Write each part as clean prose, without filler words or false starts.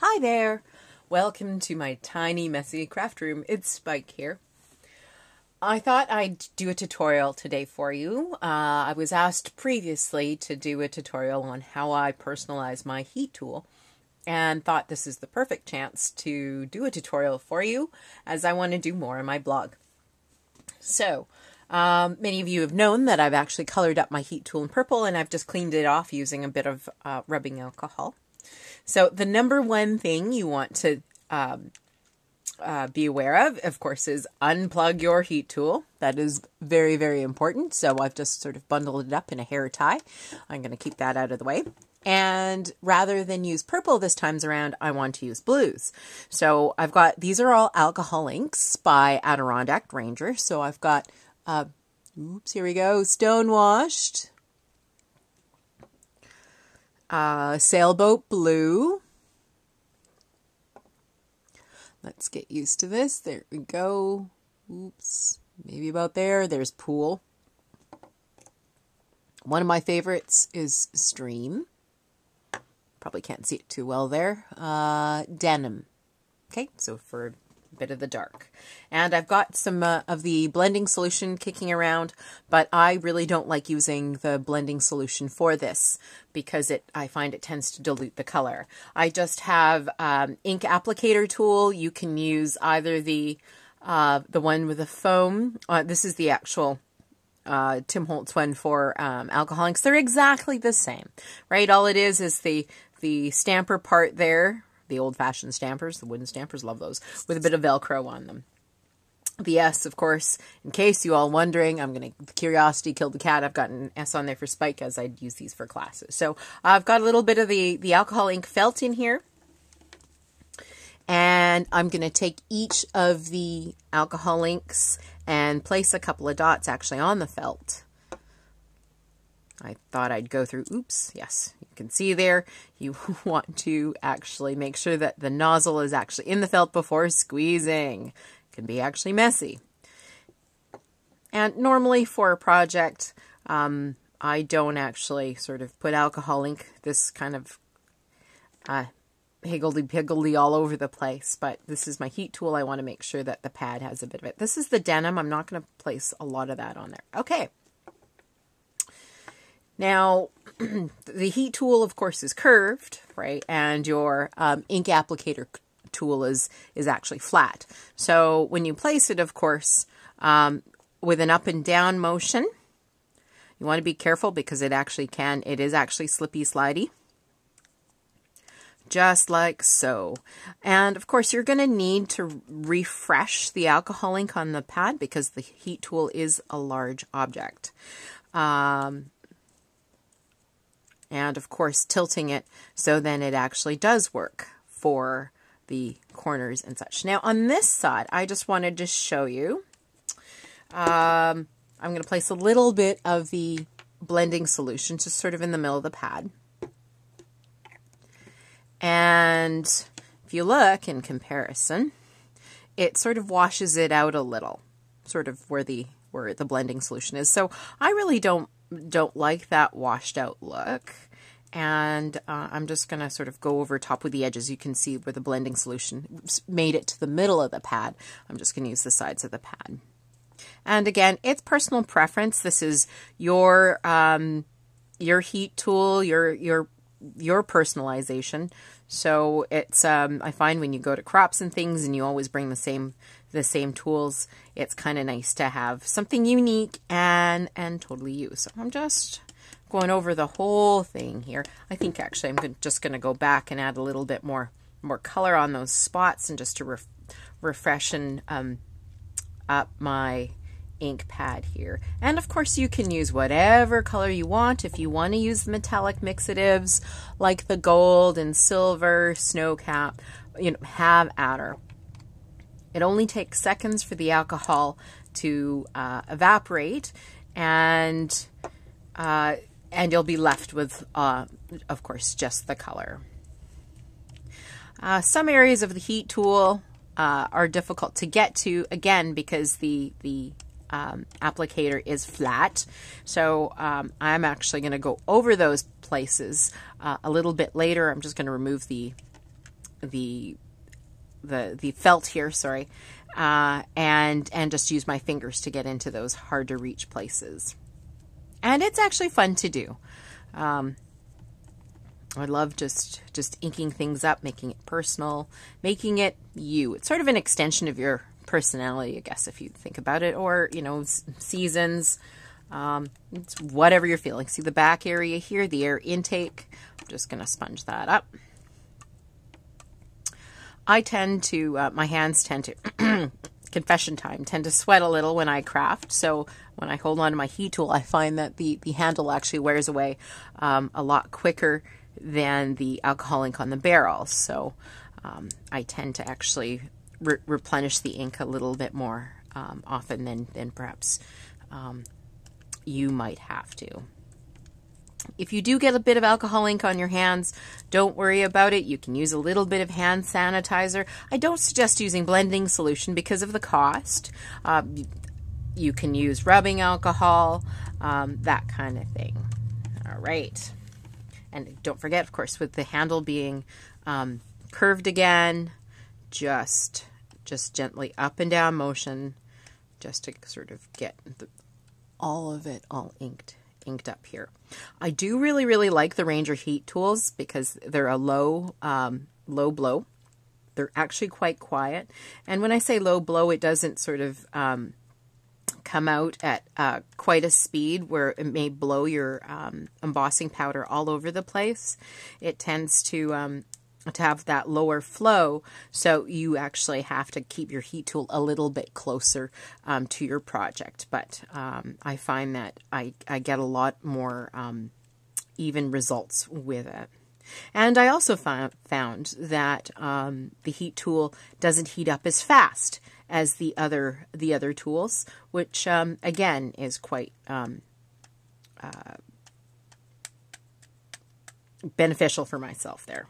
Hi there! Welcome to my tiny messy craft room. It's Spike here. I thought I'd do a tutorial today for you. I was asked previously to do a tutorial on how I personalize my heat tool and thought this is the perfect chance to do a tutorial for you as I want to do more on my blog. So, many of you have known that I've actually colored up my heat tool in purple and I've just cleaned it off using a bit of rubbing alcohol. So the number one thing you want to be aware of course, is unplug your heat tool. That is very, very important. So I've just sort of bundled it up in a hair tie. I'm going to keep that out of the way. And rather than use purple this time around, I want to use blues. So I've got, these are all alcohol inks by Adirondack Ranger. So I've got, here we go, Stonewashed, Sailboat Blue. Let's get used to this. There we go. Oops, maybe about there. There's Pool. One of my favorites is Stream. Probably can't see it too well there. Denim. Okay, so for a bit of the dark. And I've got some of the blending solution kicking around, but I really don't like using the blending solution for this because I find it tends to dilute the color. I just have ink applicator tool. You can use either the one with the foam. This is the actual Tim Holtz one for alcohol inks. They're exactly the same, right? All it is the stamper part there. The old-fashioned stampers, the wooden stampers, love those, with a bit of Velcro on them. The S, of course, in case you all wondering, curiosity killed the cat. I've got an S on there for Spike as I'd use these for classes. So I've got a little bit of the alcohol ink felt in here. And I'm going to take each of the alcohol inks and place a couple of dots actually on the felt. I thought I'd go through, oops, yes, you can see there, you want to actually make sure that the nozzle is actually in the felt before squeezing. It can be actually messy. And normally for a project, I don't actually sort of put alcohol ink, this kind of higgledy-piggledy all over the place, but this is my heat tool. I want to make sure that the pad has a bit of it. This is the denim. I'm not going to place a lot of that on there. Okay. Now, the heat tool, of course, is curved, right? And your ink applicator tool is actually flat. So when you place it, of course, with an up and down motion, you want to be careful because it is actually slippy slidey. Just like so. And of course, you're going to need to refresh the alcohol ink on the pad because the heat tool is a large object. And of course tilting it so then it actually does work for the corners and such. Now on this side, I just wanted to show you, I'm going to place a little bit of the blending solution just sort of in the middle of the pad. And if you look in comparison, it sort of washes it out a little, sort of where the blending solution is. So I really don't like that washed out look, and I'm just going to sort of go over top with the edges. You can see where the blending solution made it to the middle of the pad. I'm just going to use the sides of the pad. And again, it's personal preference. This is your heat tool, your personalization. So it's I find when you go to crops and things and you always bring the same tools, it's kind of nice to have something unique and totally use. So I'm just going over the whole thing here. I think actually I'm just going to go back and add a little bit more color on those spots and just to refreshen up my ink pad here. And of course you can use whatever color you want. If you want to use the metallic mixatives like the gold and silver, snow cap, have at her. It only takes seconds for the alcohol to evaporate, and you'll be left with, of course, just the color. Some areas of the heat tool are difficult to get to, again, because the applicator is flat. So I'm actually going to go over those places a little bit later. I'm just going to remove the the felt here, sorry, and just use my fingers to get into those hard to reach places. And it's actually fun to do. I love just inking things up, making it personal, making it you. It's sort of an extension of your personality, I guess, if you think about it, or, you know, seasons. It's whatever you're feeling. See the back area here, the air intake. I'm just going to sponge that up. I tend to, my hands tend to, confession time, tend to sweat a little when I craft. So when I hold on to my heat tool, I find that the handle actually wears away a lot quicker than the alcohol ink on the barrel. So I tend to actually replenish the ink a little bit more often than perhaps you might have to. If you do get a bit of alcohol ink on your hands, don't worry about it. You can use a little bit of hand sanitizer. I don't suggest using blending solution because of the cost. You can use rubbing alcohol, that kind of thing. All right. And don't forget, of course, with the handle being curved again, just gently up and down motion, just to sort of get all of it all inked up here. I do really like the Ranger heat tools because they're a low blow. They're actually quite quiet. And when I say low blow, it doesn't sort of come out at quite a speed where it may blow your embossing powder all over the place. It tends to have that lower flow, so you actually have to keep your heat tool a little bit closer to your project. But I find that I get a lot more even results with it. And I also found that the heat tool doesn't heat up as fast as the other tools, which again is quite beneficial for myself there.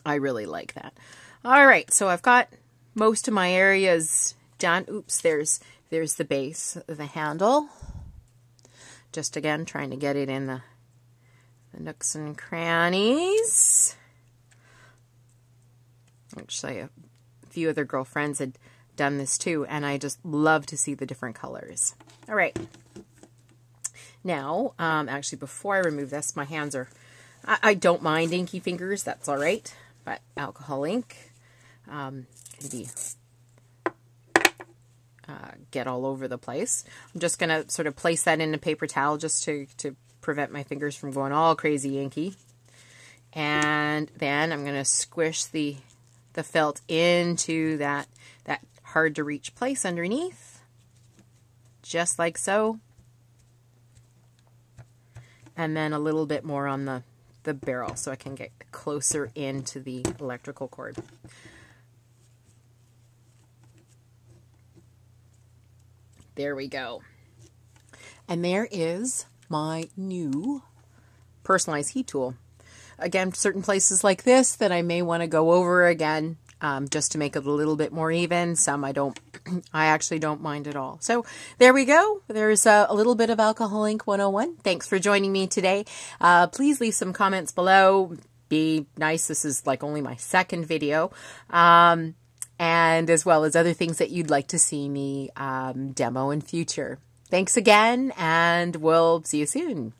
I really like that. All right, so I've got most of my areas done. Oops, there's the base of the handle. Just again, trying to get it in the nooks and crannies. Actually, a few other girlfriends had done this too, and I just love to see the different colors. All right. Now, actually, before I remove this, my hands are... I don't mind inky fingers, that's all right, but alcohol ink can be get all over the place. I'm just going to sort of place that in a paper towel just to prevent my fingers from going all crazy inky. And then I'm going to squish the felt into that hard to reach place underneath, just like so. And then a little bit more on the barrel so I can get closer into the electrical cord. There we go. And there is my new personalized heat tool. Again, certain places like this that I may want to go over again just to make it a little bit more even. Some I actually don't mind at all. So there we go. There's a little bit of Alcohol Ink 101. Thanks for joining me today. Please leave some comments below. Be nice. This is like only my second video. And as well as other things that you'd like to see me demo in future. Thanks again, and we'll see you soon.